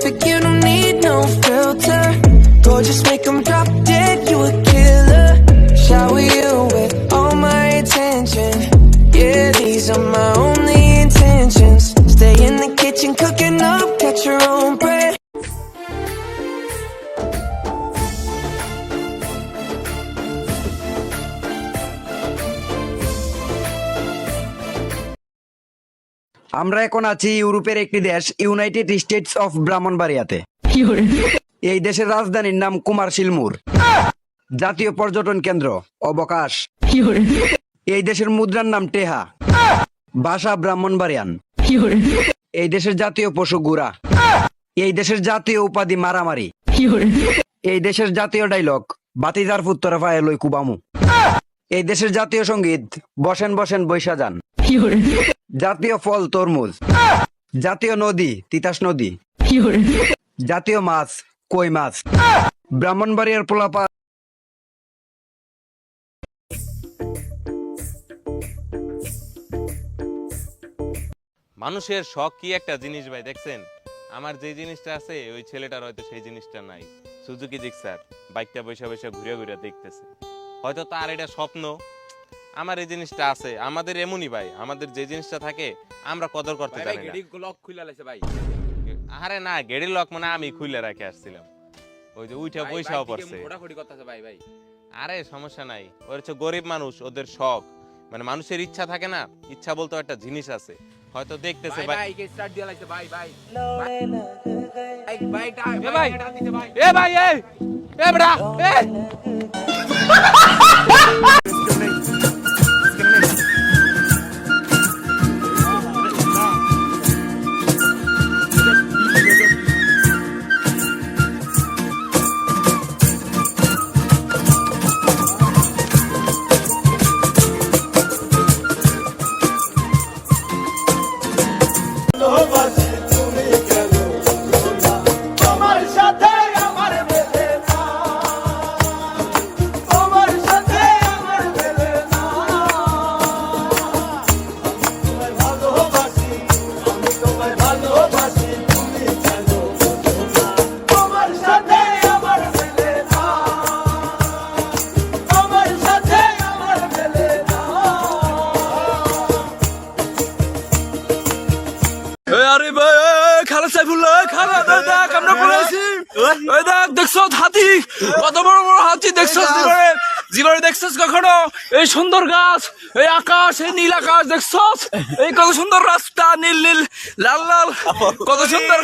like you don't need no filter. Gorgeous, make them drop dead, you a killer. Shower you with all my attention. Yeah, these are my only intentions. Stay in the kitchen cooking up, catch your own bread. আমরা এখন আছি ইউরোপের একটি দেশ United states of ব্রাহ্মণবাড়িয়াতে। এই দেশের রাজধানীর নাম কুমারশিলমুর। জাতীয় পর্যটন কেন্দ্র অবকাশ। এই দেশের মুদ্রার নাম টেহা। ভাষা ব্রাহ্মণবাড়িয়ান। এই দেশের জাতীয় পশু গুড়া। এই দেশের জাতীয় উপাধি মারামারি। এই দেশের জাতীয় ডায়লগ বাতিজার ফুত্তরা পায়ে লই কুবামু। এই দেশের জাতীয় সঙ্গীত বসেন বসেন বৈশা যান। জাতীয় ফল তরমুজ। জাতীয় নদী তিতাস নদী। জাতীয় মাছ কই মাছ। ব্রাহ্মণবাড়িয়ার পোলাপা মানুষের শখ কি একটা জিনিস ভাই দেখছেন? আমার যে জিনিসটা আছে ওই ছেলেটার হয়তো সেই জিনিসটা নাই। সুজুকি জিক্সার বাইকটা বৈশা বৈশা ঘুরে ঘুরে দেখতেছে, হয়তো তার এটা স্বপ্ন। আমার এই জিনিসটা আছে, আমাদের এমনই ভাই, আমাদের যে জিনিসটা থাকে আমরা কদর করতে জানি না। লক খুলে লাইছে ভাই। আরে না, গেড়ির লক মানে আমি খুলে রেখে আসছিলাম, ওই যে উইঠা পয়সাও পড়ছে। ফোটাফুটি করতেছে ভাই ভাই। আরে সমস্যা নাই, ওর হচ্ছে গরিব মানুষ, ওদের শখ মানে মানুষের ইচ্ছা থাকে না, ইচ্ছা বলতে একটা জিনিস আছে, হয়তো দেখতেছে ভাই। ভাই কে স্টার্ট দিয়া লাইছে ভাই ভাই। ভাই এ ভাই এ ভাই এ বড়া এ আরে ভাই খালা সাইফুল্লাহ খালা দেখ আমরা পড়ে আছি। ওই দেখ দেখছো হাতি, কত বড় বড় হাতি দেখছো? জীবনে দেখছস কখনো এই সুন্দর গাছ, এই আকাশ, এই নীল আকাশ দেখছস? এই কত সুন্দর রাস্তা, নীল নীল লাল লাল, কত সুন্দর।